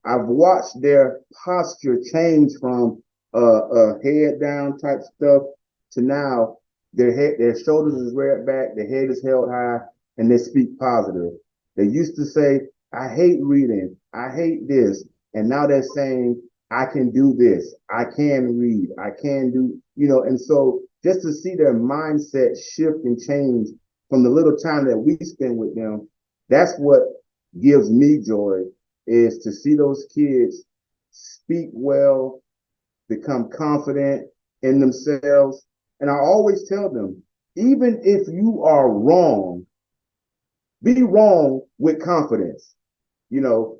I've watched their posture change from head down type stuff to now their shoulders is reared back, their head is held high, and they speak positive. They used to say, I hate reading, I hate this, and now they're saying, I can do this, I can read, I can do, and so just to see their mindset shift and change from the little time that we spend with them, that's what gives me joy, is to see those kids speak well, become confident in themselves. And I always tell them, even if you are wrong, be wrong with confidence. You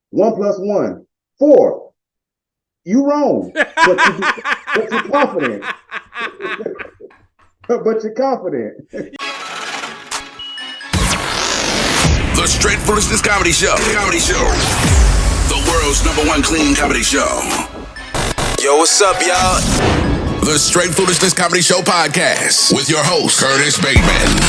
1 + 1, 4. You wrong, but you're confident. But you're confident. The Str8foolishness Comedy Show. The world's #1 clean comedy show. Yo, what's up, y'all? The Str8foolishness Comedy Show podcast with your host, Curtis Bateman.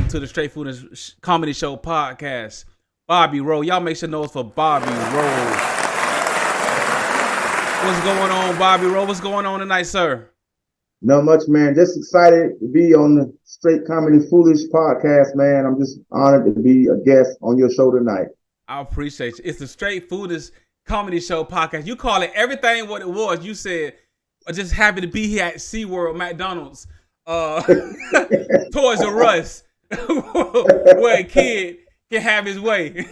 To the Str8foolishness Comedy Show podcast. Bobby Rowe. Y'all make sure know it's for Bobby Rowe. What's going on, Bobby Rowe? What's going on tonight, sir? Not much, man. Just excited to be on the Straight Comedy Foolish podcast, man. I'm just honored to be a guest on your show tonight. I appreciate you. It's the Str8foolishness Comedy Show podcast. You call it everything what it was. You said, just happy to be here at SeaWorld, McDonald's, Toys R Us. Where a kid can have his way.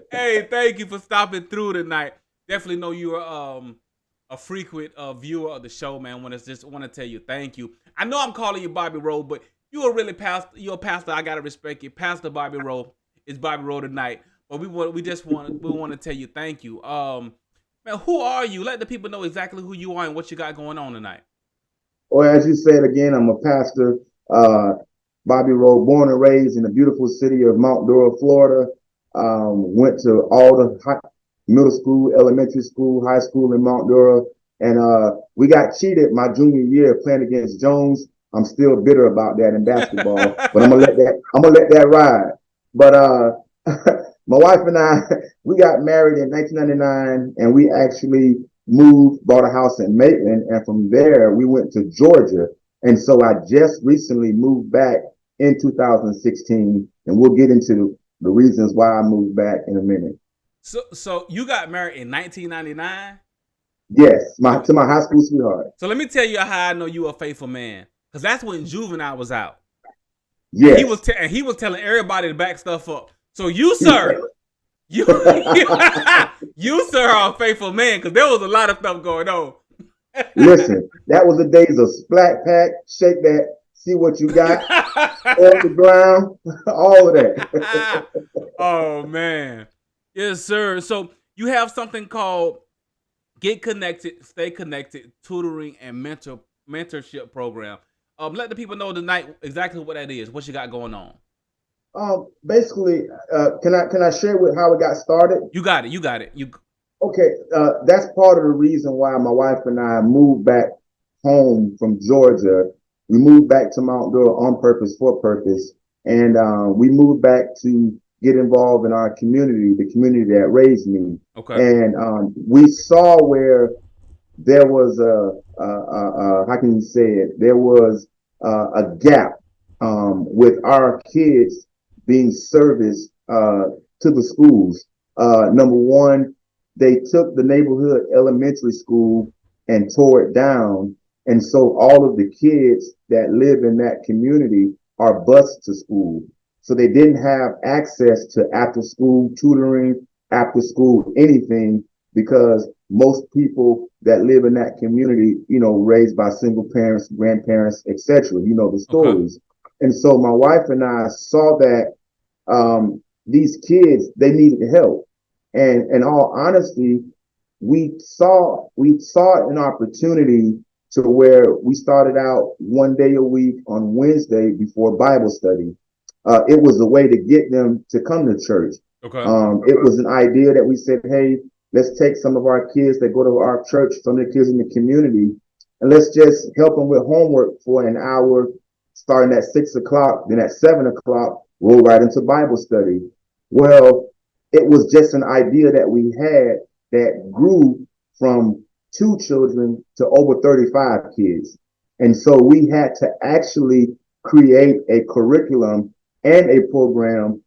Hey, thank you for stopping through tonight. Definitely know you're a frequent viewer of the show, man. Want to tell you thank you. I know I'm calling you Bobby Rowe, but you're a pastor. I gotta respect you. Pastor Bobby Rowe is Bobby Rowe tonight. But we want to tell you thank you. Man, who are you? Let the people know exactly who you are and what you got going on tonight. Well, as you said again, I'm a pastor. Bobby Rowe, born and raised in the beautiful city of Mount Dora, Florida. Went to all the middle school, elementary school, high school in Mount Dora. And we got cheated my junior year playing against Jones. I'm still bitter about that in basketball, but I'm gonna let that ride. But my wife and I, we got married in 1999, and we actually bought a house in Maitland, and from there we went to Georgia. And so I just recently moved back in 2016, and we'll get into the reasons why I moved back in a minute. So you got married in 1999? Yes, to my high school sweetheart. So let me tell you how I know you a faithful man, because that's when Juvenile was out. Yeah, he was telling everybody to back stuff up. So you, sir, you sir, are a faithful man, because there was a lot of stuff going on. Listen, that was the days of splat pack, shake that, see what you got, on the ground, all of that. Oh, man. Yes, sir. So you have something called Get Connected, Stay Connected, Tutoring and Mentorship Program. Let the people know tonight exactly what that is, what you got going on. Basically, can I share with how it got started? You got it. Okay, that's part of the reason why my wife and I moved back home from Georgia. We moved back to Mount Dora on purpose, for purpose, and we moved back to get involved in our community, the community that raised me. Okay. And we saw where there was how can you say it? There was a gap with our kids being serviced to the schools. Number one, they took the neighborhood elementary school and tore it down, and so all of the kids that live in that community are bused to school. So they didn't have access to after school tutoring, after school anything, because most people that live in that community, raised by single parents, grandparents, etc. The Okay. stories. And so my wife and I saw that these kids, they needed help. And in all honesty, we saw an opportunity to where we started out one day a week on Wednesday before Bible study. It was a way to get them to come to church. Okay. It was an idea that we said, hey, let's take some of our kids that go to our church, some of the kids in the community, and let's just help them with homework for an hour, starting at 6 o'clock. Then at 7 o'clock, roll right into Bible study. Well, it was just an idea that we had that grew from 2 children to over 35 kids. And so we had to actually create a curriculum and a program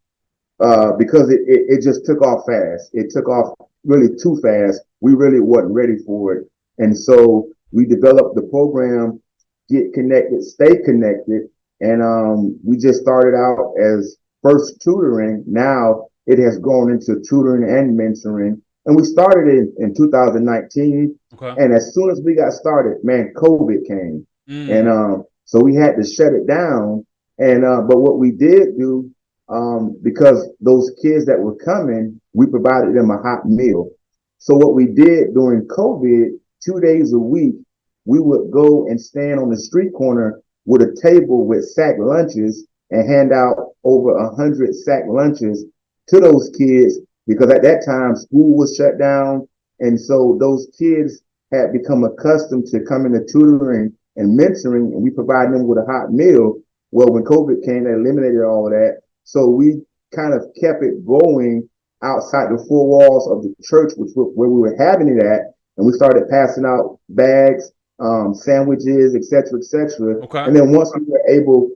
because it just took off fast. It took off really too fast. We really wasn't ready for it. And so we developed the program, Get Connected, Stay Connected. And we just started out as first tutoring. Now it has grown into tutoring and mentoring. And we started in 2019. Okay. And as soon as we got started, man, COVID came. And Mm. so we had to shut it down. And but what we did do, because those kids that were coming, we provided them a hot meal. So what we did during COVID, 2 days a week, we would go and stand on the street corner with a table with sack lunches and hand out over 100 sack lunches to those kids because at that time school was shut down. And so those kids had become accustomed to coming to tutoring and mentoring, and we provided them with a hot meal. Well, when COVID came, they eliminated all of that. So we kind of kept it going outside the four walls of the church, where we were having it at, and we started passing out bags, sandwiches, etc., etc. Okay. And then once we were able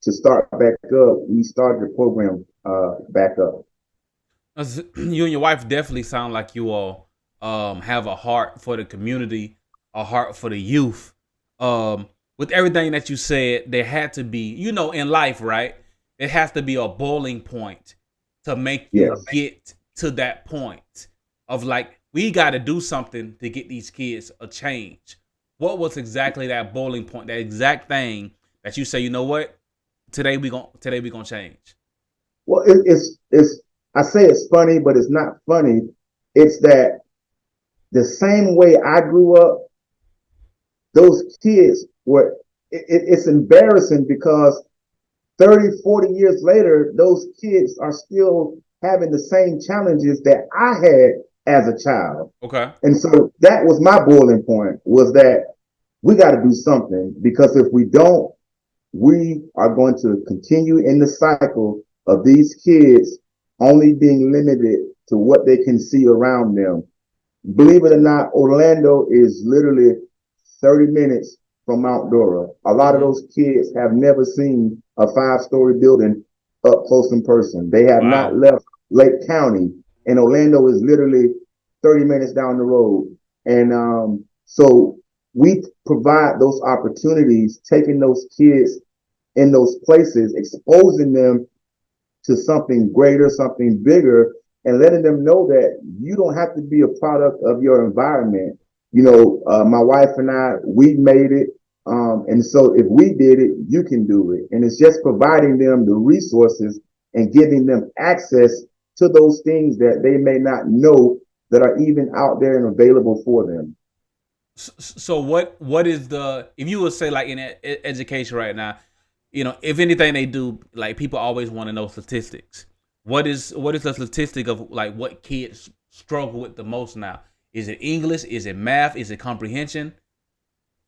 to start back up, we started the program back up. You and your wife definitely sound like you all have a heart for the community, a heart for the youth. With everything that you said, there had to be, in life, right? It has to be a boiling point to make you Yes. get to that point of like, we got to do something to get these kids a change. What was exactly that boiling point, that exact thing that you say, you know what? Today we gonna change. Well, it's I say it's funny, but it's not funny. It's that the same way I grew up, those kids were. It's embarrassing because 30, 40 years later, those kids are still having the same challenges that I had as a child. Okay. And so that was my boiling point, was that we got to do something, because if we don't, we are going to continue in the cycle of these kids only being limited to what they can see around them. Believe it or not, Orlando is literally 30 minutes from Mount Dora. A lot of those kids have never seen a 5-story building up close in person. They have not Wow. left Lake County, and Orlando is literally 30 minutes down the road. And so we provide those opportunities, taking those kids in those places, exposing them to something greater, something bigger, and letting them know that you don't have to be a product of your environment. My wife and I, we made it. And so if we did it, you can do it. And it's just providing them the resources and giving them access to those things that they may not know that are even out there and available for them. So what is the, if you would say like in education right now, if anything they do, like people always want to know statistics. What is the statistic of like what kids struggle with the most now? Is it English? Is it math? Is it comprehension?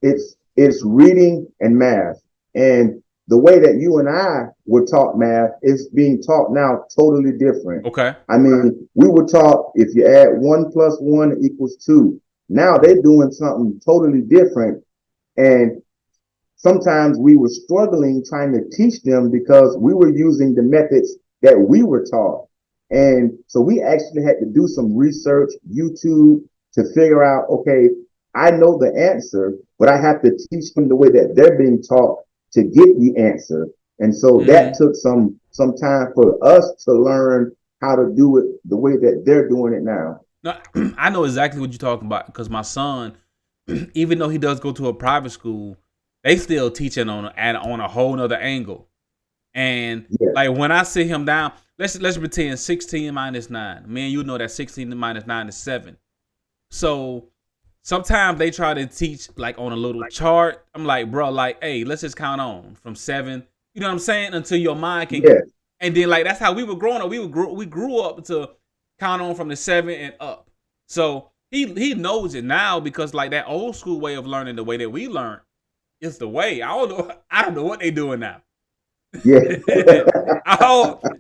It's reading and math. And the way that you and I were taught math is being taught now totally different. Okay. I mean, we were taught if you add 1 + 1 = 2. Now they're doing something totally different. And sometimes we were struggling trying to teach them because we were using the methods that we were taught. And so we actually had to do some research, YouTube, to figure out, okay, I know the answer, but I have to teach them the way that they're being taught to get the answer. And so that took some time for us to learn how to do it the way that they're doing it now. No, I know exactly what you're talking about because my son, even though he does go to a private school, they still teaching on a whole nother angle. And like when I sit him down, let's pretend 16 minus 9. Man, you know that 16 minus 9 is 7. So sometimes they try to teach like on a little chart. I'm like, bro, like, hey, let's just count on from 7. You know what I'm saying? Until your mind can. Yeah. And then like that's how we were growing up. We grew up to count on from the 7 and up. So he knows it now because like that old school way of learning, the way that we learned, is the way. I don't know what they doing now. Yeah. I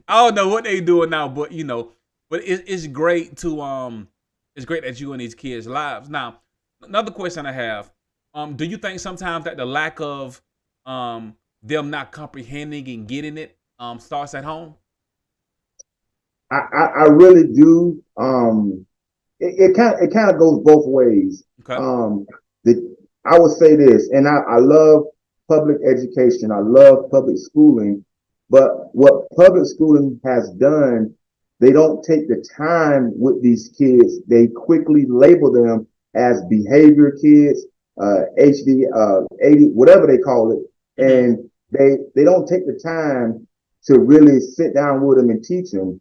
don't know what they doing now, but you know, but it's great to it's great that you in these kids' lives. Now, another question I have, do you think sometimes that the lack of them not comprehending and getting it starts at home? I really do. It kind of goes both ways. Okay. I would say this, and I love public education. I love public schooling, but what public schooling has done, they don't take the time with these kids. They quickly label them as behavior kids, HD, AD, whatever they call it, and they don't take the time to really sit down with them and teach them.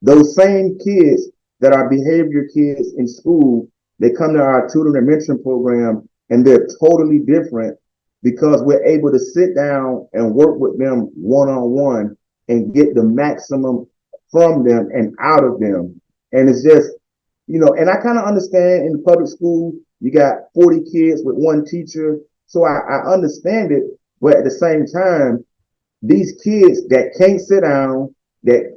Those same kids that are behavior kids in school, they come to our tutoring and mentoring program and they're totally different because we're able to sit down and work with them one-on-one and get the maximum from them and out of them. And it's just, you know, and I kind of understand in the public school, you got 40 kids with one teacher. So I understand it. But at the same time, these kids that can't sit down, that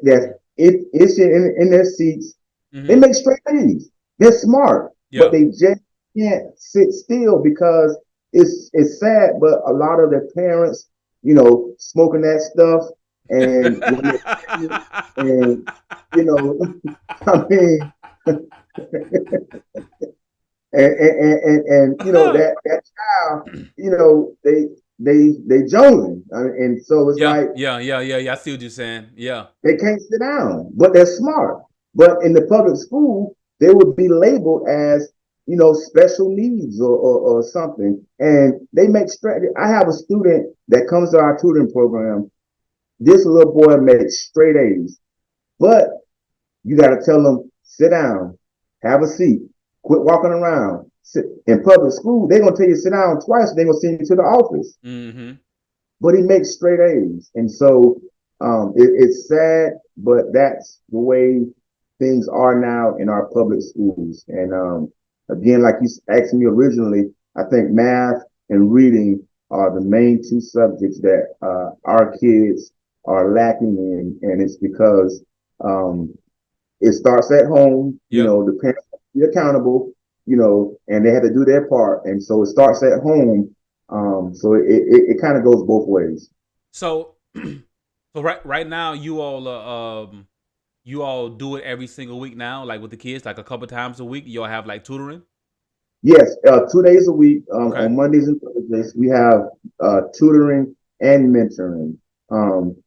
it's in their seats, they make straight A's. They're smart, but they just can't sit still because it's sad. But a lot of their parents, you know, smoking that stuff, and and you know, I mean, and you know that child, you know, they jonesing, and so it's like yeah. I see what you're saying. Yeah, they can't sit down, but they're smart. But in the public school, they would be labeled as, you know, special needs or something. And they make straight. I have a student that comes to our tutoring program. This little boy makes straight A's, but you got to tell them, sit down, have a seat, quit walking around. In public school, they're going to tell you sit down twice. They're going to send you to the office. But he makes straight A's. And so it's sad, but that's the way things are now in our public schools. And again, like you asked me originally, I think math and reading are the main two subjects that our kids are lacking in. And it's because it starts at home. You know, the parents be accountable, you know, and they had to do their part. And so it starts at home. So it kind of goes both ways. So right now you all do it every single week now, like with the kids, like a couple times a week. You all have like tutoring. Yes, 2 days a week. On Mondays and Thursdays, we have tutoring and mentoring.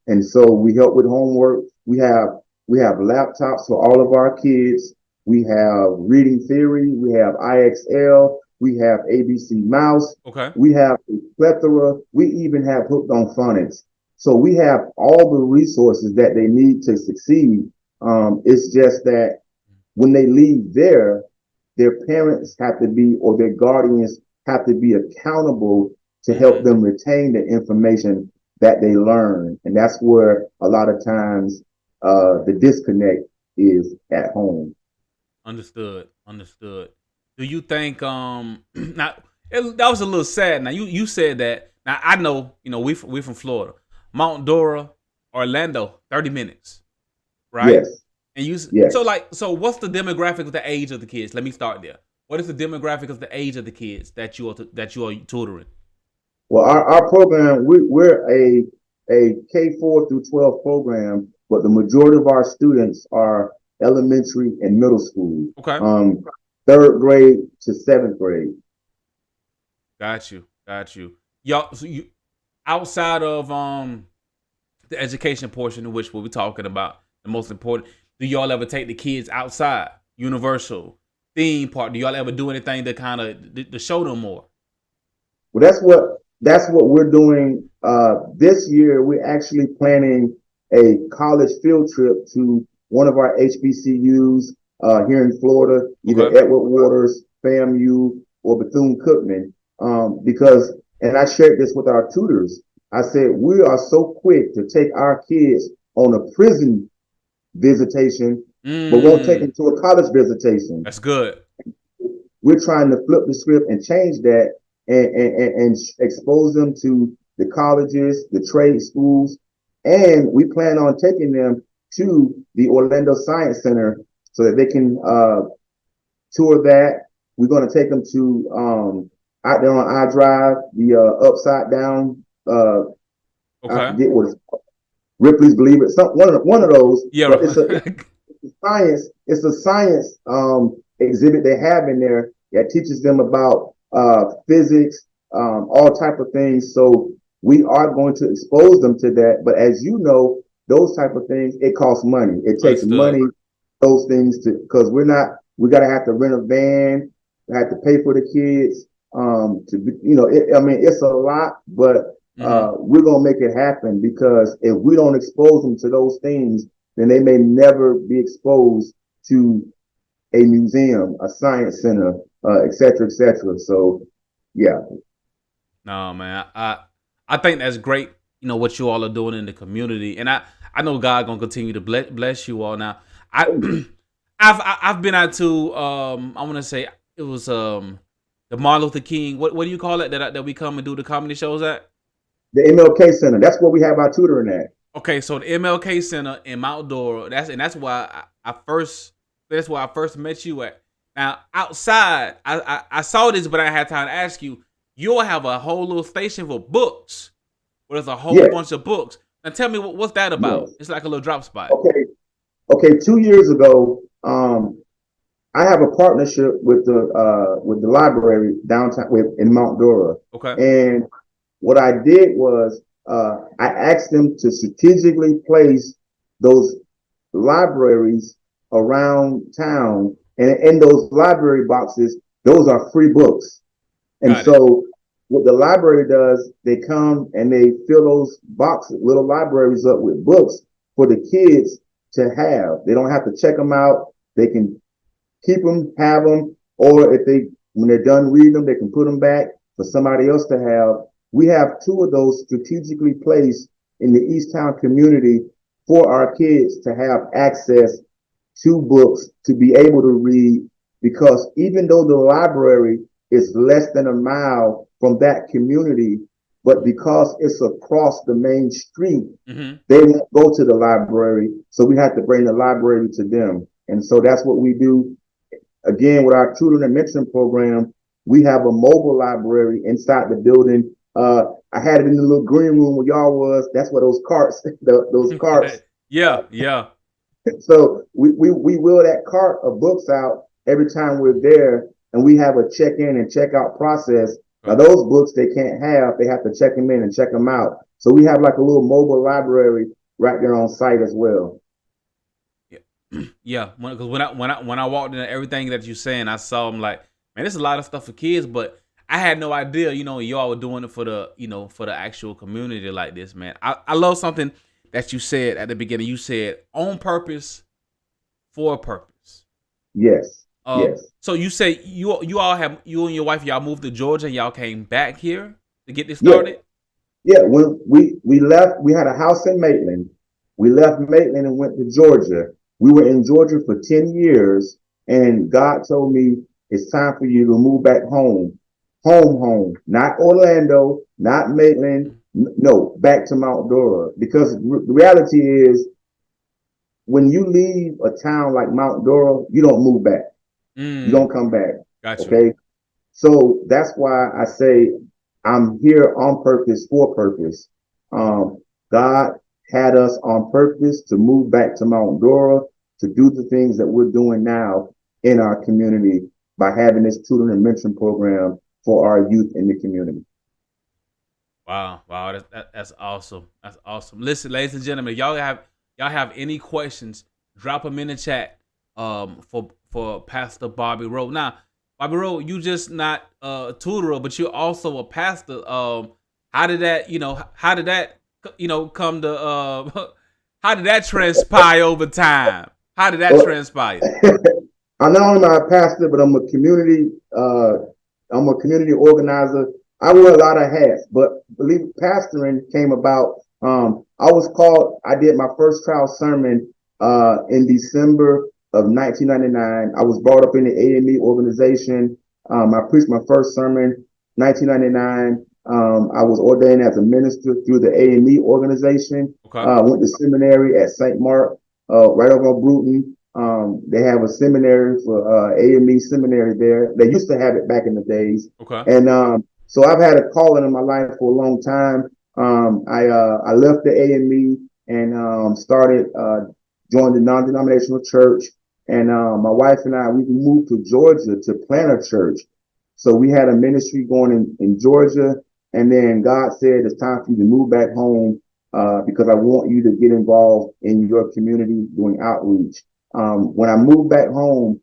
And so we help with homework. We have laptops for all of our kids. We have reading theory. We have IXL. We have ABC Mouse. We have a plethora. We even have Hooked on Phonics. So we have all the resources that they need to succeed. It's just that when they leave there, their parents have to be, or their guardians have to be accountable to help them retain the information that they learn. And that's where a lot of times the disconnect is at home. Understood. Do you think now that was a little sad. Now you said that. Now I know, you know, we from Florida, Mount Dora, Orlando, 30 minutes, right? Yes. And so what's the demographic of the age of the kids? Let me start there. What is the demographic of the age of the kids that you are tutoring? Well, our program, we're a K4 through 12 program, but the majority of our students are elementary and middle school. Okay. 3rd grade to 7th grade. Got you. Y'all, so you outside of the education portion, of which we'll be talking about, the most important, do y'all ever take the kids outside? Universal theme park. Do y'all ever do anything to kind of to show them more? Well, that's what we're doing. This year, we're actually planning a college field trip to one of our HBCUs here in Florida, either Edward Waters, FAMU, or Bethune-Cookman. Because, and I shared this with our tutors, I said, we are so quick to take our kids on a prison visitation, but won't take them to a college visitation. That's good. We're trying to flip the script and change that and expose them to the colleges, the trade schools, and we plan on taking them to the Orlando Science Center so that they can tour that. We're going to take them to out there on I-Drive, the upside down. I forget what it's called. Ripley's Believe It. One of those. Yeah. But it's a science exhibit they have in there that teaches them about physics, all type of things. So we are going to expose them to that. But as you know, those type of things, it costs money. It takes money, those things because we got to have to rent a van, we have to pay for the kids. It's a lot, but we're going to make it happen because if we don't expose them to those things, then they may never be exposed to a museum, a science center, et cetera, et cetera. So, yeah. No, man, I think that's great. You know what you all are doing in the community, and I know God gonna continue to bless you all. Now, I've been out to I want to say it was the Martin Luther King. What do you call it that we come and do the comedy shows at? The MLK Center. That's where we have our tutoring at. Okay, so the MLK Center in Mount Dora. That's why I first met you at. Now outside, I saw this, but I had time to ask you. You'll have a whole little station for books, where there's a whole bunch of books. Now tell me what's that about? It's like a little drop spot. Okay. 2 years ago, I have a partnership with the library downtown in Mount Dora. Okay. And what I did was I asked them to strategically place those libraries around town, and in those library boxes, those are free books. And so what the library does, they come and they fill those boxes, little libraries up with books for the kids to have. They don't have to check them out. They can keep them, have them, or when they're done reading them, they can put them back for somebody else to have. We have 2 of those strategically placed in the Easttown community for our kids to have access to books, to be able to read, because even though the library is less than a mile from that community, but because it's across the main street, they won't go to the library. So we have to bring the library to them. And so that's what we do. Again, with our tutoring and mentoring program, we have a mobile library inside the building. I had it in the little green room where y'all was. That's where those carts, those carts. Yeah. So we wheel that cart of books out every time we're there, and we have a check-in and check-out process. Now, those books they can't have. They have to check them in and check them out. So we have like a little mobile library right there on site as well. Yeah, because when I walked into everything that you're saying, I saw them like, man, there's a lot of stuff for kids, but I had no idea, y'all were doing it for the actual community like this, man. I love something that you said at the beginning. You said on purpose, for a purpose. Yes. Yes. So you say you and your wife, y'all moved to Georgia and y'all came back here to get this started? Yeah. When we left, we had a house in Maitland. We left Maitland and went to Georgia. We were in Georgia for 10 years, and God told me it's time for you to move back home. Home. Not Orlando, not Maitland. No, back to Mount Dora. Because the reality is, when you leave a town like Mount Dora, you don't move back. You don't come back. Got you. Okay. So that's why I say I'm here on purpose for purpose. God had us on purpose to move back to Mount Dora to do the things that we're doing now in our community by having this tutoring and mentoring program for our youth in the community. Wow, that's awesome. That's awesome. Listen, ladies and gentlemen, if y'all have any questions, drop them in the chat. For Pastor Bobby Rowe. Now, Bobby Rowe, you just not a tutorer, but you're also a pastor. How did that come to how did that transpire over time? How did that transpire? I'm not only a pastor, but I'm a community organizer. I wear a lot of hats, but believe it, pastoring came about. I did my first trial sermon in December of 1999. I was brought up in the AME organization. I preached my first sermon 1999. I was ordained as a minister through the AME organization. Okay. Went to seminary at St. Mark, right over on Bruton. They have a seminary for AME seminary there. They used to have it back in the days. Okay. And so I've had a calling in my life for a long time. I left the AME and started joined the non-denominational church. And my wife and I, we moved to Georgia to plant a church. So we had a ministry going in Georgia. And then God said, it's time for you to move back home because I want you to get involved in your community doing outreach. When I moved back home,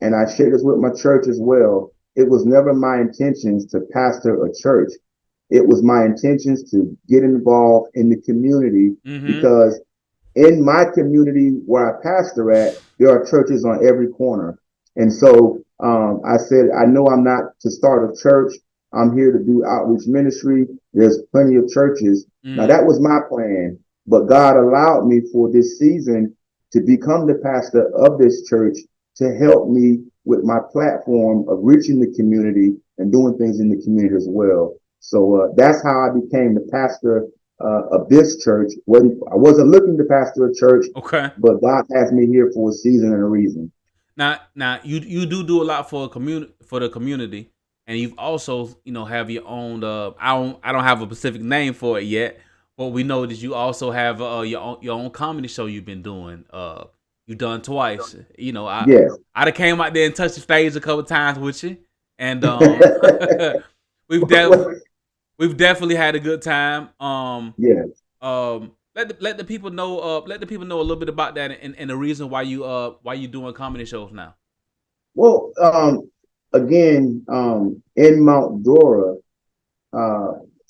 and I shared this with my church as well, it was never my intentions to pastor a church. It was my intentions to get involved in the community because in my community where I pastor at, there are churches on every corner. And so I said, I know I'm not to start a church. I'm here to do outreach ministry. There's plenty of churches. Now, that was my plan. But God allowed me for this season to become the pastor of this church to help me with my platform of reaching the community and doing things in the community as well. So that's how I became the pastor of this church. I wasn't looking to pastor a church, okay, but God has me here for a season and a reason. Now you do a lot for the community, and you've also have your own. I don't have a specific name for it yet, but we know that you also have your own comedy show you've been doing. You've done twice. Yes. I came out there and touched the stage a couple times with you, and we've definitely had a good time. Yes. Let the people know. Let the people know a little bit about that and the reason why you doing comedy shows now. Well, again, in Mount Dora,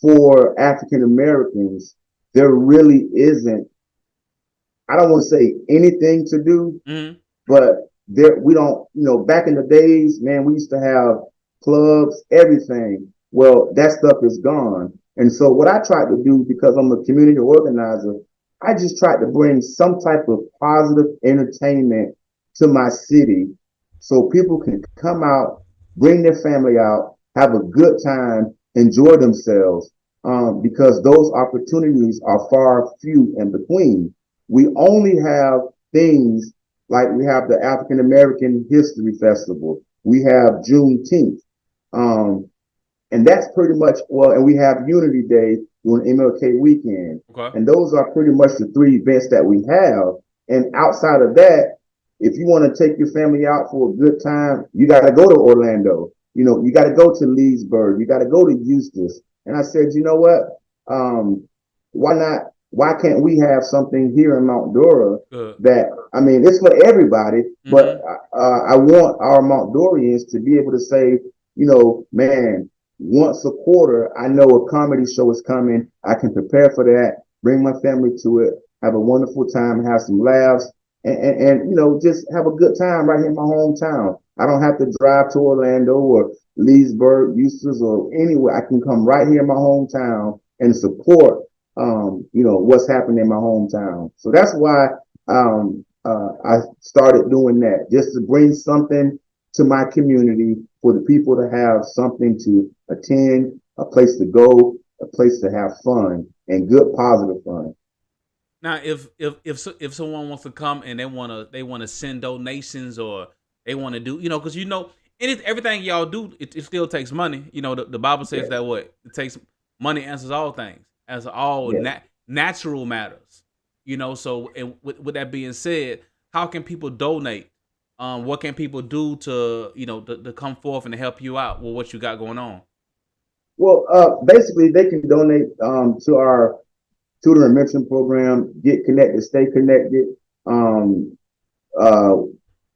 for African Americans, there really isn't. I don't want to say anything to do, but we don't. Back in the days, man, we used to have clubs, everything. Well, that stuff is gone. And so what I tried to do, because I'm a community organizer, I just tried to bring some type of positive entertainment to my city so people can come out, bring their family out, have a good time, enjoy themselves, because those opportunities are far few in between. We only have things like we have the African American History Festival. We have Juneteenth. And that's pretty much, and we have Unity Day during MLK weekend. Okay. And those are pretty much the three events that we have. And outside of that, if you want to take your family out for a good time, you got to go to Orlando. You got to go to Leesburg. You got to go to Eustis. And I said, you know what? Why not? Why can't we have something here in Mount Dora that, it's for everybody, but I want our Mount Dorians to be able to say, man, once a quarter, I know a comedy show is coming. I can prepare for that, bring my family to it, have a wonderful time, have some laughs, and just have a good time right here in my hometown. I don't have to drive to Orlando or Leesburg, Eustis, or anywhere. I can come right here in my hometown and support, what's happening in my hometown. So that's why I started doing that, just to bring something to my community for the people to have something to attend, a place to go, a place to have fun and good, positive fun. Now, if someone wants to come and they want to send donations or they want to do, because everything y'all do, it still takes money. You know, the Bible says that what it takes money answers all things, as all natural matters. You know, so with that being said, how can people donate? What can people do to to come forth and to help you out with what you got going on? Well, basically, they can donate to our tutoring mentoring program. Get connected, stay connected.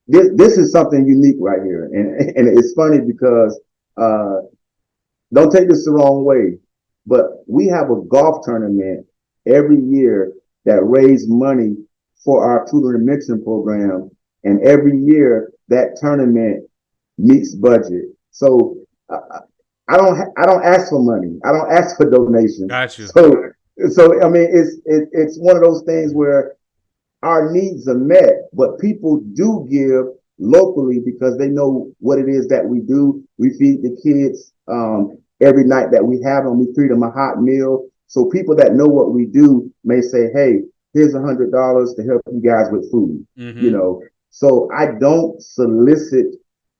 This is something unique right here, and it's funny because don't take this the wrong way, but we have a golf tournament every year that raises money for our tutoring mentoring program, and every year that tournament meets budget. So I don't ask for money. I don't ask for donations. Got you. So I mean, it's one of those things where our needs are met, but people do give locally because they know what it is that we do. We feed the kids every night that we have them. We feed them a hot meal. So people that know what we do may say, "Hey, here's $100 to help you guys with food." Mm-hmm. You know, so I don't solicit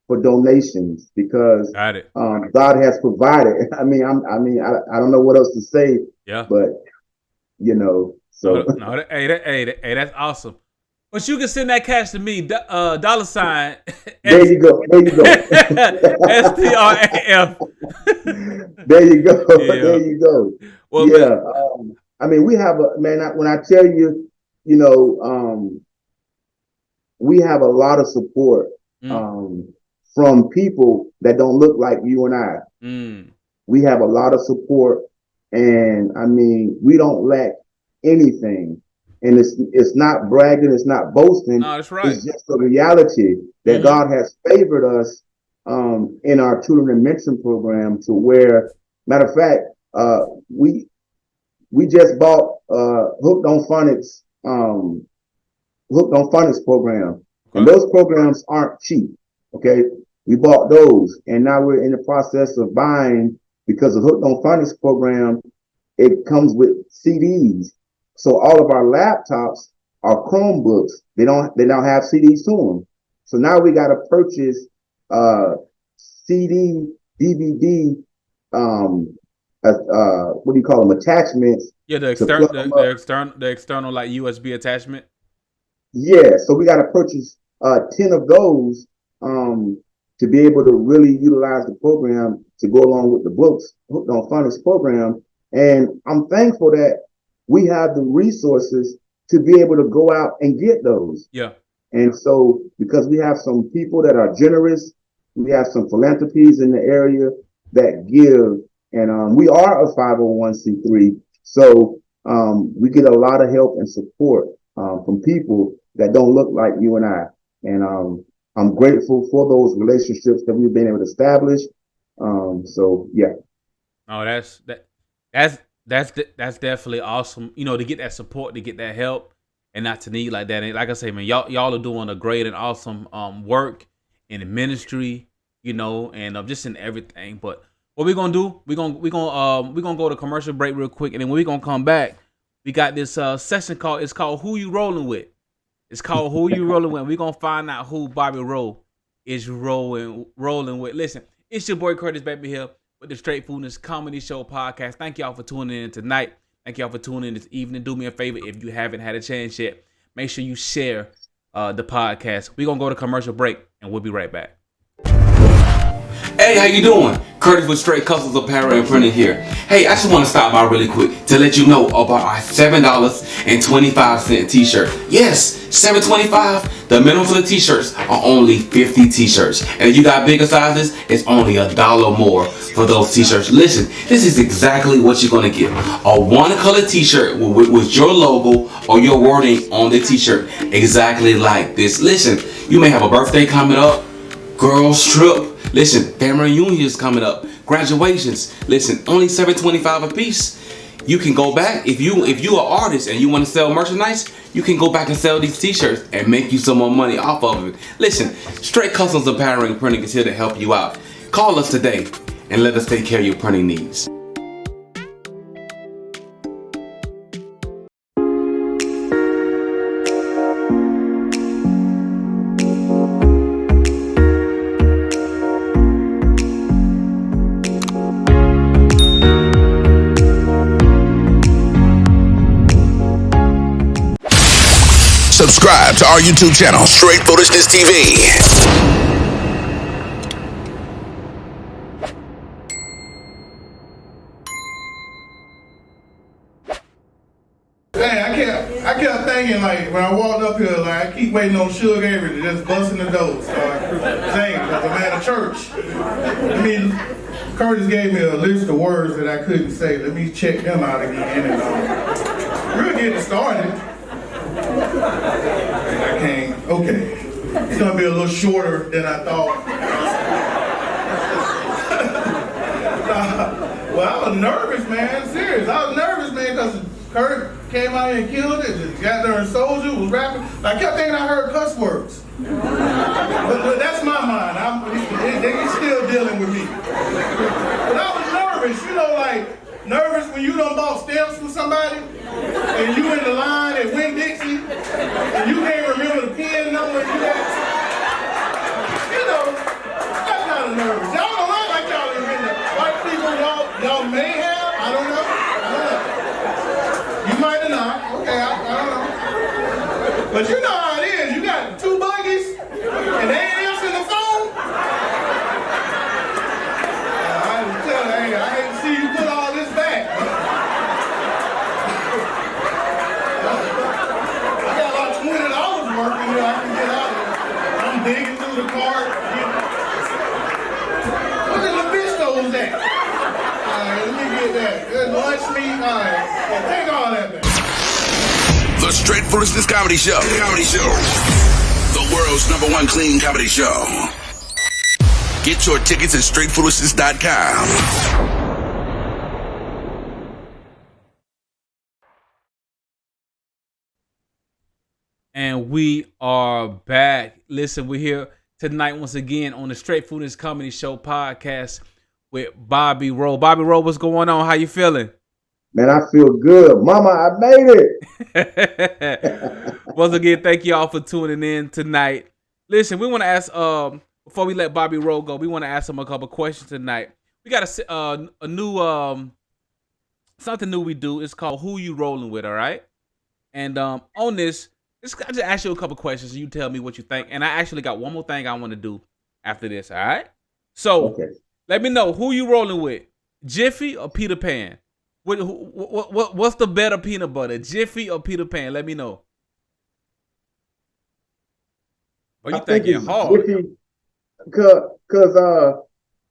for donations because God has provided. I don't know what else to say. Yeah, but you know. So hey, that's awesome. But you can send that cash to me, dollar sign. There you go. STRAF. There you go. Yeah. There you go. Well, yeah. I mean, we have when I tell you, we have a lot of support from people that don't look like you and I. We have a lot of support, and I mean, we don't lack anything. And it's not bragging, it's not boasting. No, that's right. It's just the reality that God has favored us in our tutoring and mentoring program to where, matter of fact, we just bought Hooked on Phonics program. Okay. And those programs aren't cheap. Okay. We bought those, and now we're in the process of buying, because the Hooked on Phonics program, it comes with CDs. So all of our laptops are Chromebooks. They don't have CDs to them. So now we got to purchase CD, DVD, what do you call them? Attachments. Yeah, the external like USB attachment. Yeah, so we got to purchase 10 of those to be able to really utilize the program to go along with the books, Hooked on Phonics program. And I'm thankful that we have the resources to be able to go out and get those. Yeah. And so, because we have some people that are generous, we have some philanthropies in the area that give, and we are a 501c3. So we get a lot of help and support from people that don't look like you and I. And I'm grateful for those relationships that we've been able to establish. So yeah. Oh, that's definitely awesome. You know, to get that support, to get that help, and not to need like that. And like I say, man, y'all are doing a great and awesome work in the ministry, and just in everything. But what we're gonna do, we're gonna go to commercial break real quick, and then when we're gonna come back, we got this session called Who You Rolling With. It's called Who You Rolling With. We're gonna find out who Bobby Rowe is rolling with. Listen, it's your boy Curtis Baby here with the Str8foolishness Comedy Show podcast. Thank y'all for tuning in tonight. Thank y'all for tuning in this evening. Do me a favor, if you haven't had a chance yet, make sure you share the podcast. We're going to go to commercial break, and we'll be right back. Hey, how you doing? Curtis with Straight Customs Apparel and Printing here. Hey, I just want to stop by really quick to let you know about our $7.25 t-shirt. Yes, $7.25. The minimum for the t-shirts are only 50 t-shirts. And if you got bigger sizes, it's only $1 more for those t-shirts. Listen, this is exactly what you're going to get. A one-color t-shirt with your logo or your wording on the t-shirt. Exactly like this. Listen, you may have a birthday coming up, girls trip. Listen, family reunions coming up, graduations. Listen, only $7.25 a piece. You can go back if you are an artist and you want to sell merchandise. You can go back and sell these t-shirts and make you some more money off of it. Listen, Straight Customs Apparel and Printing is here to help you out. Call us today and let us take care of your printing needs. Subscribe to our YouTube channel, Str8foolishness TV. Man, I kept thinking, like, when I walked up here, like, I keep waiting on Suge Avery to just bust in the door, start singing, because I'm at a church. I mean, Curtis gave me a list of words that I couldn't say. Let me check them out again, and we'll get it started. I can't, okay. It's gonna be a little shorter than I thought. Well, I was nervous, man, serious. I was nervous, man, because Kurt came out here and killed it, got there and Soldier was rapping. I kept thinking I heard cuss words. But that's my mind. They're still dealing with me. But I was nervous, you know, like nervous when you done bought stamps from somebody and you in the line at Winn-Dixie and you can't remember the PIN number you got. You know, that's kind of nervous. Y'all don't act like y'all ain't been there. White people, y'all may have, I don't know. You might have not. Okay, I don't know. But you know how it is. You got two buggies and they ain't answering the phone. I was telling you, I hate to see you put all this back. I got about $20 working here I can get out of it. I'm digging through the cart. Look at the bitch those at. Alright, let me get that. Good lunch meat. Alright. Take all that back. The Str8foolishness Comedy Show. The world's #1 clean comedy show. Get your tickets at Str8foolishness.com. And we are back. Listen, we're here tonight once again on the Str8foolishness Comedy Show podcast with Bobby Rowe. Bobby Rowe, what's going on? How you feeling? Man, I feel good. Mama, I made it. Once again, thank you all for tuning in tonight. Listen, we want to ask, before we let Bobby Rowe go, we want to ask him a couple questions tonight. We got a new, something new we do. It's called Who You Rolling With, all right? And on this, I just ask you a couple questions and you tell me what you think. And I actually got one more thing I want to do after this, all right? So, Let me know, who you rolling with, Jiffy or Peter Pan? What's the better peanut butter, Jiffy or Peter Pan? Let me know. What you thinking hard? Jiffy, cause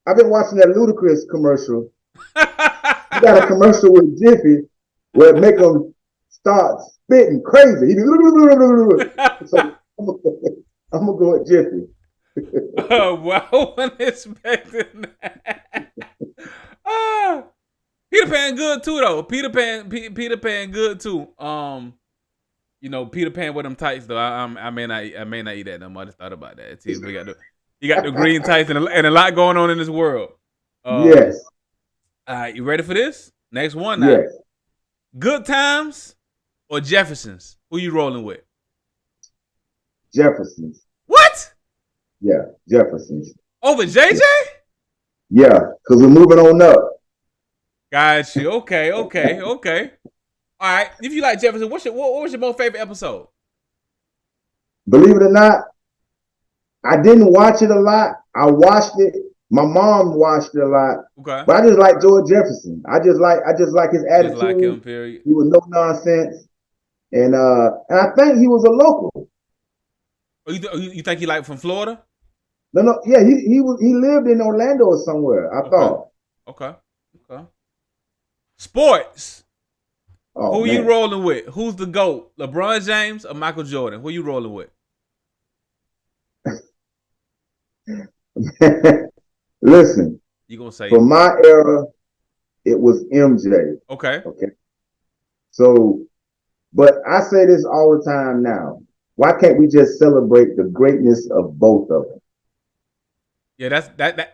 I've been watching that Ludacris commercial. You got a commercial with Jiffy where it make them start spitting crazy. So I'm gonna go with Jiffy. Well, I wasn't expecting that. Peter Pan good too though. Peter Pan good too. You know, Peter Pan with them tights though. I may not eat that no more. I just thought about that. See, you got the green tights and a lot going on in this world. Yes. All right, you ready for this? Next one now. Yes. Good Times or Jeffersons? Who you rolling with? Jeffersons. What? Yeah, Jeffersons. Over JJ? Yeah, because we're moving on up. Got you. Okay. All right. If you like Jefferson, what was your most favorite episode? Believe it or not, I didn't watch it a lot. I watched it. My mom watched it a lot. Okay. But I just like George Jefferson. I just like his attitude. Just like him, period. He was no nonsense. And I think he was a local. Oh, you think he like from Florida? No, yeah, he lived in Orlando or somewhere, I thought. Okay. Sports. Oh, Who man. you rolling with? Who's the GOAT? LeBron James or Michael Jordan? Who you rolling with? Listen. You gonna say from my era, it was MJ. Okay. So, but I say this all the time now. Why can't we just celebrate the greatness of both of them? Yeah,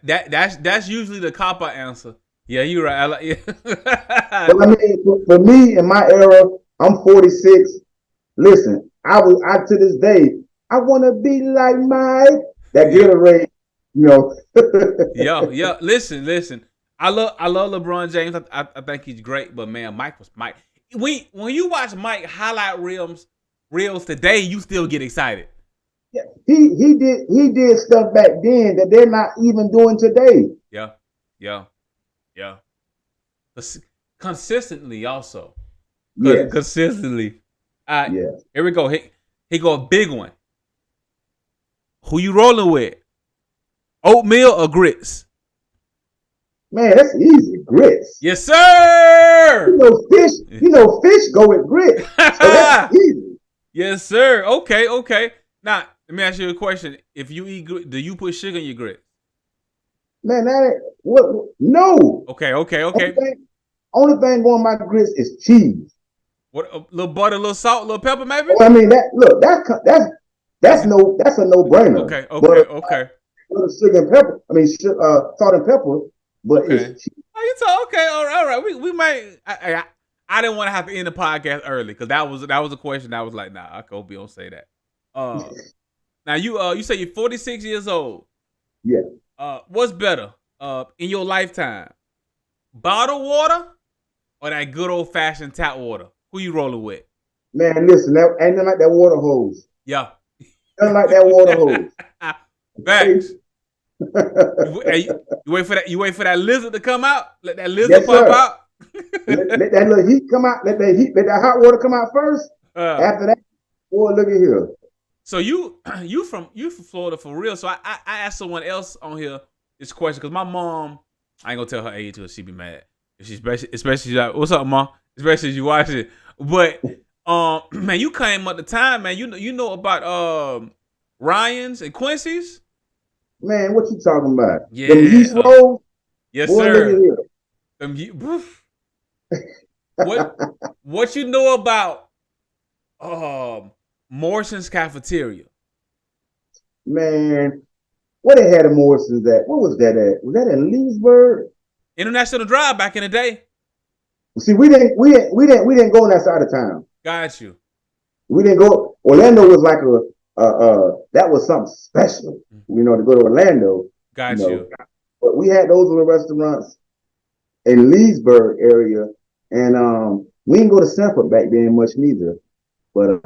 that's usually the cop-out answer. Yeah, you're right. Well, I mean, for me in my era, I'm 46. Listen, I to this day, I want to be like Mike. That Gatorade, you know. Yeah. Listen. I love LeBron James. I think he's great, but man, Mike was Mike. When you watch Mike highlight reels reels today, you still get excited. Yeah. He did stuff back then that they're not even doing today. Yeah. Consistently, also. Yes. Consistently. Yeah. Here we go. He go a big one. Who you rolling with? Oatmeal or grits? Man, that's easy. Grits. Yes, sir. You know, fish go with grits. So that's easy. Yes, sir. Okay. Now, let me ask you a question. If you eat grits, do you put sugar in your grits? Man, that ain't what? No. Okay. Only thing on my grits is cheese. What? A little butter, a little salt, a little pepper, maybe? Oh, I mean that's a no brainer. Okay. Sugar and pepper. I mean, salt and pepper. But it's cheese. Oh, you talk? Okay, all right. We might. I didn't want to have to end the podcast early because that was a question. I was like, nah, I hope you don't say that. Now you say you're 46 years old. Yeah. What's better? In your lifetime, bottled water or that good old fashioned tap water? Who you rolling with? Man, listen, that ain't nothing like that water hose. Yeah. Nothing like that water hose. Facts. You wait for that. You wait for that lizard to come out. Let that lizard pop out. let that little heat come out. Let that hot water come out first. After that, boy, look at here. So you from Florida for real? So I asked someone else on here this question because my mom, I ain't gonna tell her age because she be mad. Especially like, what's up, mom? Especially if you watch it. But man, you came up the time, man. You know about Ryan's and Quincy's. Man, what you talking about? Yeah. Them yeast rolls? Yes, boy, sir. What you know about Morrison's cafeteria? Man, where they had a Morrison's at? What was that at? Was that in Leesburg? International Drive back in the day. See, we didn't go on that side of town. Got you. We didn't go. Orlando was like that was something special, you know, to go to Orlando. Got you. But we had those little restaurants in Leesburg area, and we didn't go to Sanford back then much neither. But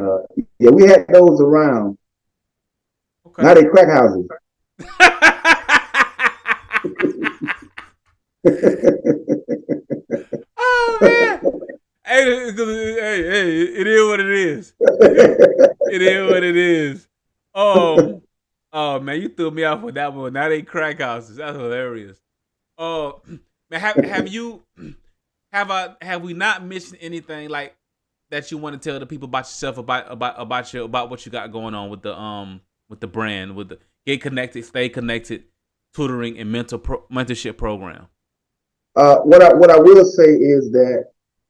yeah, we had those around. Okay. Now they crack houses. Oh man. Hey, it is what it is. It is what it is. Oh man, you threw me off with that one. Now they crack houses. That's hilarious. Oh man, have we not mentioned anything like that you want to tell the people about yourself, about what you got going on with the brand, with the Get Connected, Stay Connected, tutoring and mentorship program? What I will say is that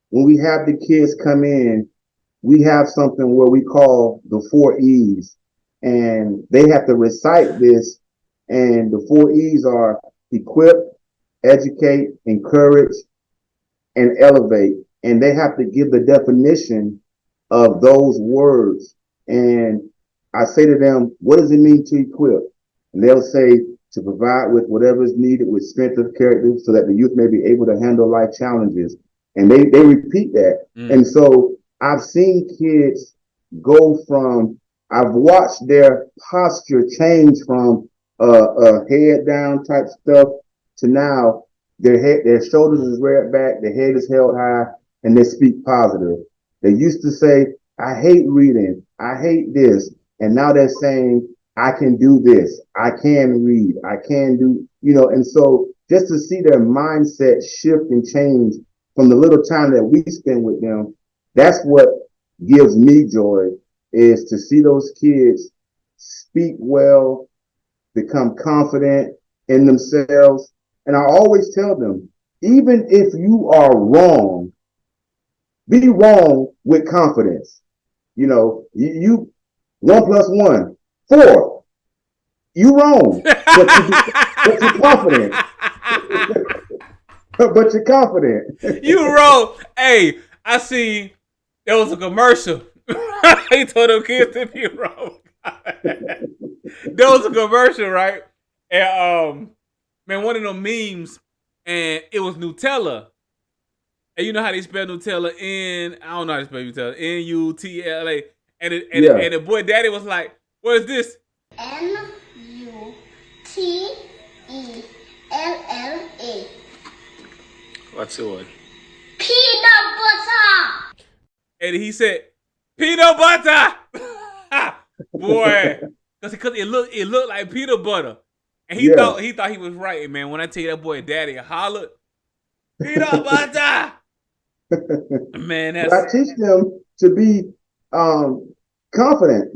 when we have the kids come in, we have something where we call the 4 E's, and they have to recite this. And the 4 E's are equip, educate, encourage, and elevate. And they have to give the definition of those words. And I say to them, what does it mean to equip? And they'll say, to provide with whatever is needed with strength of character so that the youth may be able to handle life challenges. And they repeat that. And so I've seen kids I've watched their posture change from head down type stuff to now their shoulders is reared back, their head is held high, and they speak positive. They used to say, I hate reading, I hate this. And now they're saying, I can do this, I can read, I can do, and so just to see their mindset shift and change from the little time that we spend with them, that's what gives me joy, is to see those kids speak well, become confident in themselves. And I always tell them, even if you are wrong, be wrong with confidence. You 1 + 1, 4. You wrong, but you're confident. But you're confident. You wrong. Hey, I see there was a commercial. He told them kids to be wrong. There was a commercial, right? And man, one of them memes, and it was Nutella. And you know how they spell Nutella? I don't know how to spell Nutella. Nutella. And the boy daddy was like, "What is this?" Nuttella. What's the word? Peanut butter. And he said, "Peanut butter." Boy, because it looked like peanut butter, and he thought he was right, man. When I tell you that boy daddy hollered, "Peanut butter." Man, But I teach them to be confident,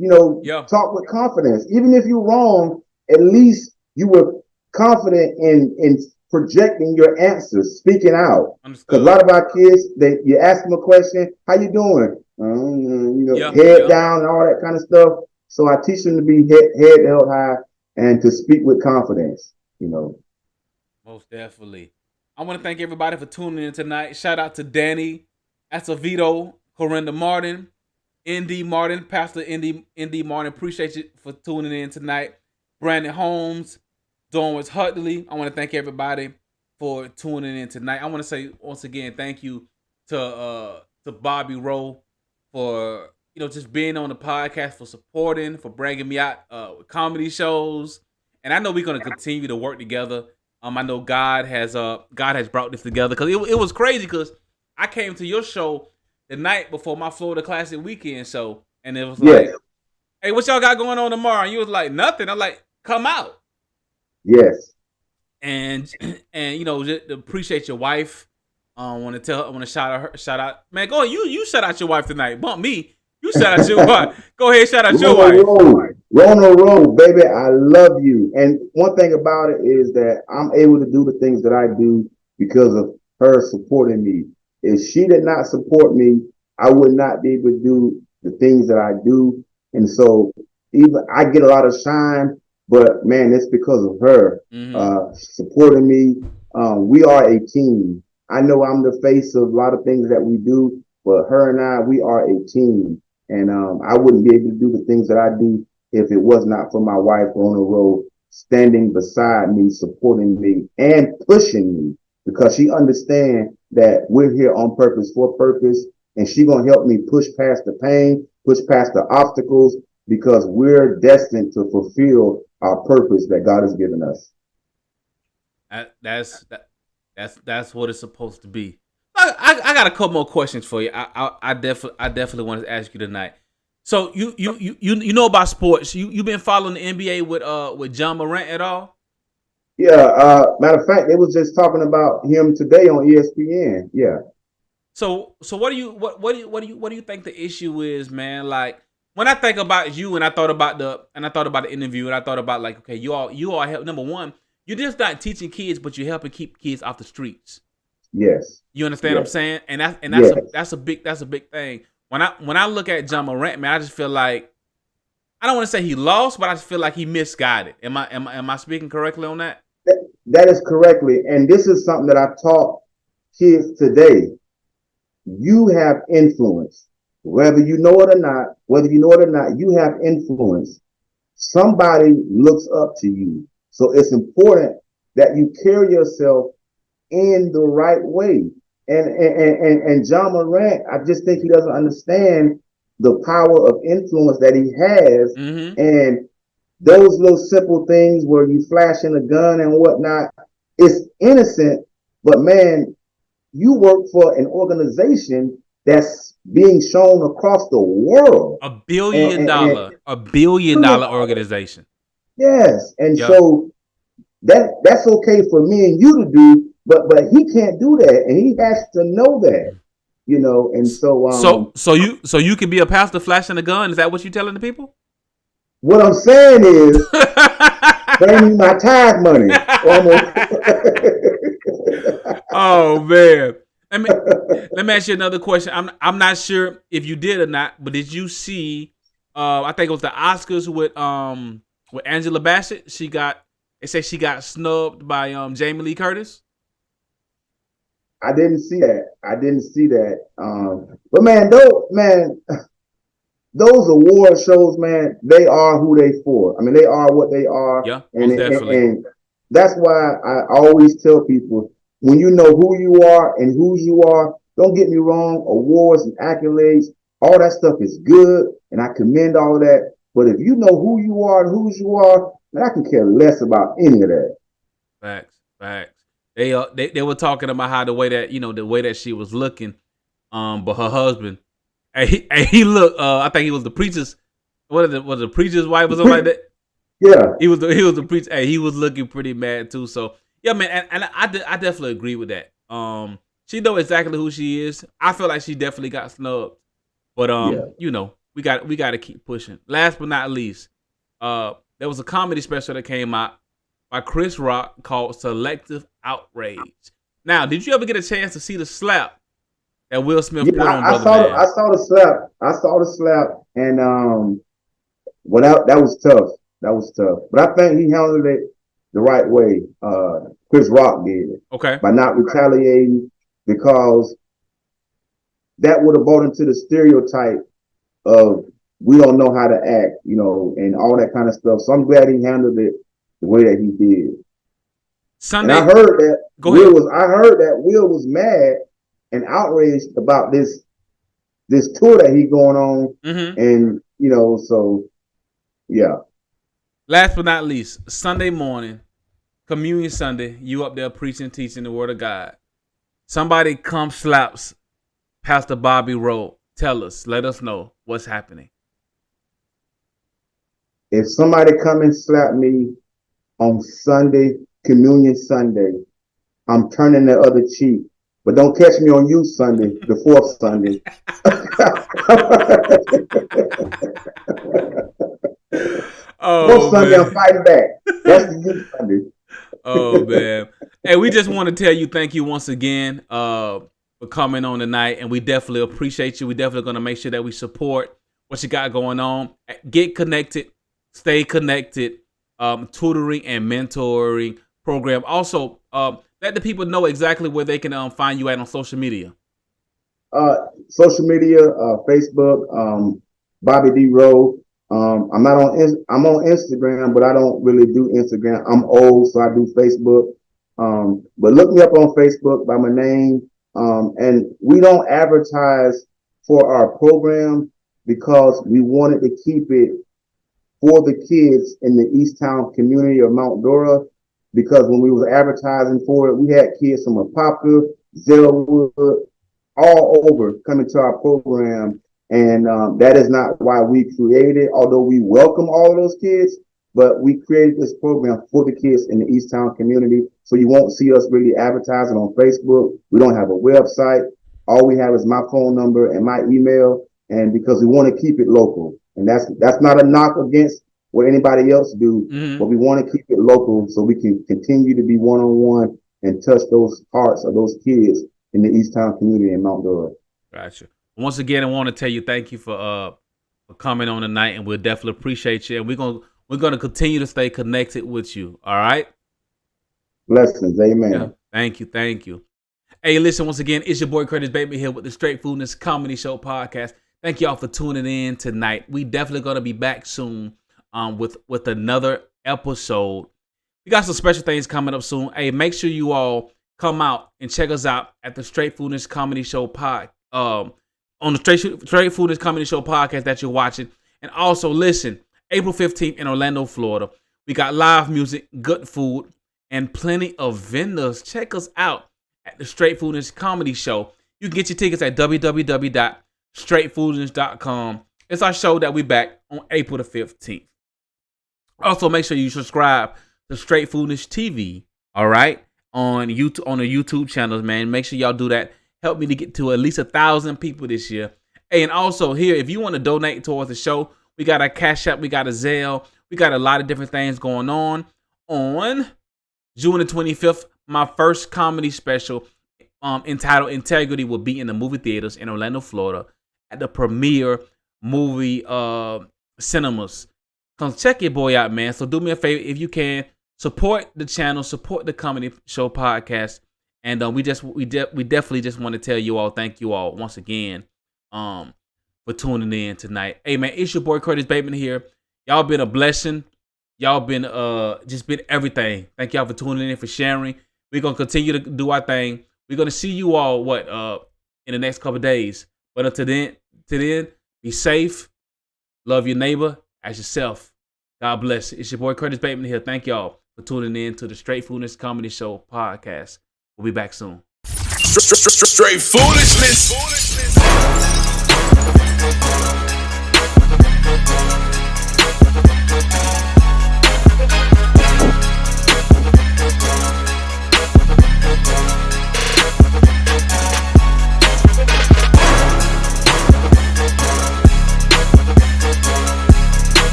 talk with confidence. Even if you're wrong, at least you were confident in projecting your answers, speaking out. Because a lot of our kids, you ask them a question, how you doing? Head down and all that kind of stuff. So I teach them to be head held high and to speak with confidence, Most definitely. I want to thank everybody for tuning in tonight. Shout out to Danny Acevedo, Corinda Martin, Indy Martin, Pastor Indy Martin. Appreciate you for tuning in tonight. Brandon Holmes, Dorwins Hutley. I want to thank everybody for tuning in tonight. I want to say once again thank you to Bobby Rowe for just being on the podcast, for supporting, for bringing me out with comedy shows, and I know we're gonna continue to work together. I know God has brought this together because it was crazy because I came to your show the night before my Florida Classic weekend show, and it was like, "Hey, what y'all got going on tomorrow?" And you was like, "Nothing." I'm like, "Come out." Yes. And just appreciate your wife. I want to shout out, man. Go ahead, you shout out your wife tonight. Bump me. You shout out your wife. Go ahead, shout out your wife. Rowe, baby, I love you. And one thing about it is that I'm able to do the things that I do because of her supporting me. If she did not support me, I would not be able to do the things that I do. And so even I get a lot of shine, but man, it's because of her supporting me. We are a team. I know I'm the face of a lot of things that we do, but her and I, we are a team. And I wouldn't be able to do the things that I do if it was not for my wife, Rona Rowe, standing beside me, supporting me, and pushing me, because she understands that we're here on purpose, for purpose, and she's going to help me push past the pain, push past the obstacles, because we're destined to fulfill our purpose that God has given us. That's what it's supposed to be. I got a couple more questions for you. I definitely want to ask you tonight. So you know about sports. You been following the NBA with John Morant at all? Yeah. Matter of fact, they was just talking about him today on ESPN. Yeah. So what do you think the issue is, man? Like when I think about you, and I thought about the interview, and I thought about like, okay, you all help. Number one, you're just not teaching kids, but you're helping keep kids off the streets. Yes. You understand what I'm saying? And that's a big thing. When I look at John Morant, man, I just feel like, I don't want to say he lost, but I just feel like he misguided. Am I speaking correctly on that? That is correctly. And this is something that I taught kids today. You have influence. Whether you know it or not, you have influence. Somebody looks up to you. So it's important that you carry yourself in the right way. And John Morant, I just think he doesn't understand the power of influence that he has. Mm-hmm. And those little simple things where you flashing a gun and whatnot, it's innocent, but man, you work for an organization that's being shown across the world. $1 billion organization. Yes. And so that's okay for me and you to do, but he can't do that, and he has to know that, and so so you can be a pastor flashing a gun. Is that what you're telling the people? What I'm saying is, bring me my tithe money. Oh man, let me ask you another question. I'm not sure if you did or not, but did you see? I think it was the Oscars with Angela Bassett. They say she got snubbed by Jamie Lee Curtis. I didn't see that. But man, those award shows, man, they are who they for. I mean, they are what they are. Yeah, definitely. And that's why I always tell people, when you know who you are and whose you are, don't get me wrong, awards and accolades, All that stuff is good, and I commend all of that. But if you know who you are and whose you are, then I can care less about any of that. Facts. They were talking about how the way that she was looking, but her husband, he looked. I think he was the preacher's. Was the preacher's wife or something like that? Yeah, he was the preacher. Hey, he was looking pretty mad too. So yeah, man, and I definitely agree with that. She know exactly who she is. I feel like she definitely got snubbed, but we got to keep pushing. Last but not least, there was a comedy special that came out by Chris Rock called Selective Outrage. Now, did you ever get a chance to see the slap that Will Smith put on Brother Man? I saw the slap. And that was tough. That was tough. But I think he handled it the right way. Chris Rock did it. Okay. By not retaliating, because that would have brought into the stereotype of we don't know how to act, and all that kind of stuff. So I'm glad he handled it the way that he did. Sunday. And I heard that Will was mad and outraged about this tour that he going on. Mm-hmm. And so yeah. Last but not least, Sunday morning, Communion Sunday, you up there preaching, teaching the word of God. Somebody comes, slaps Pastor Bobby Rowe. Tell us, let us know what's happening. If somebody come and slap me on Sunday, Communion Sunday, I'm turning the other cheek. But don't catch me on you Sunday, the fourth Sunday. Fourth Sunday, I'm fighting back. That's the youth Sunday. Oh, man. Hey, we just want to tell you thank you once again for coming on tonight, and we definitely appreciate you. We definitely going to make sure that we support what you got going on. Get connected, stay connected, tutoring and mentoring program. Also, let the people know exactly where they can find you at on social media. Social media, Facebook, Bobby D. Rowe. I'm on Instagram, but I don't really do Instagram. I'm old, so I do Facebook. But look me up on Facebook by my name. And we don't advertise for our program because we wanted to keep it for the kids in the East Town community of Mount Dora. Because when we was advertising for it, we had kids from Apopka, Zellwood, all over coming to our program. And that is not why we created, although we welcome all of those kids, but we created this program for the kids in the East Town community. So you won't see us really advertising on Facebook. We don't have a website. All we have is my phone number and my email. And because we want to keep it local. And that's not a knock against what anybody else do, but we want to keep it local so we can continue to be one-on-one and touch those hearts of those kids in the East Town community in Mount Dora. Gotcha. Once again, I want to tell you thank you for coming on tonight, and we'll definitely appreciate you. And we're gonna continue to stay connected with you. All right. Blessings, amen. Yeah. Thank you. Hey, listen, once again, it's your boy Curtis Bateman here with the Str8foolishness Comedy Show podcast. Thank y'all for tuning in tonight. We definitely gonna be back soon with another episode. We got some special things coming up soon. Hey, make sure you all come out and check us out at the Str8foolishness Comedy Show on the Str8foolishness Comedy Show podcast that you're watching. And also listen, April 15th in Orlando, Florida. We got live music, good food, and plenty of vendors. Check us out at the Str8foolishness Comedy Show. You can get your tickets at www.str8foolishness.com. It's our show that we back on April the 15th. Also, make sure you subscribe to Str8foolishness TV, all right, on YouTube, on the YouTube channels, man. Make sure y'all do that. Help me to get to at least 1,000 people this year. Hey, and also here, if you want to donate towards the show, we got a Cash App, we got a Zelle, we got a lot of different things going on. On June the 25th, my first comedy special entitled Integrity will be in the movie theaters in Orlando, Florida at the Premiere Movie Cinemas. Come check your boy out, man. So do me a favor if you can. Support the channel, support the Comedy Show podcast. And we definitely just want to tell you all, thank you all once again for tuning in tonight. Hey man, it's your boy Curtis Bateman here. Y'all been a blessing. Y'all been just been everything. Thank y'all for tuning in, for sharing. We're gonna continue to do our thing. We're gonna see you all in the next couple of days. But until then, To then, be safe, love your neighbor as yourself. God bless. It's your boy Curtis Bateman here. Thank y'all for tuning in to the Str8foolishness Comedy Show podcast. We'll be back soon. Straight foolishness.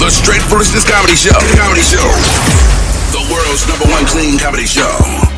The Str8foolishness Comedy Show. The world's #1 clean comedy show.